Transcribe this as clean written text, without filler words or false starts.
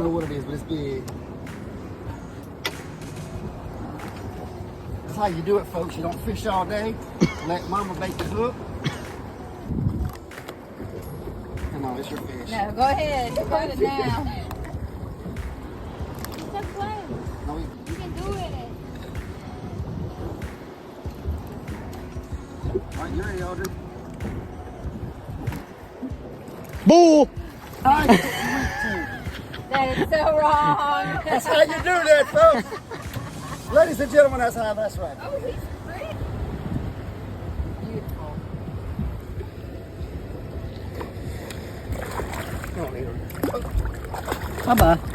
know what it is, but it's big. That's how you do it, folks. You don't fish all day. Let mama bait the hook. Come on, it's your fish. No, go ahead. You got it now. Just play. No, You can do it. all right, you're ready, Audrey. Bull! Nice. That is so wrong. That's how you do that, folks. Ladies and gentlemen, that's right. Oh, he's pretty. Beautiful. Come on, Adrian. Bye-bye.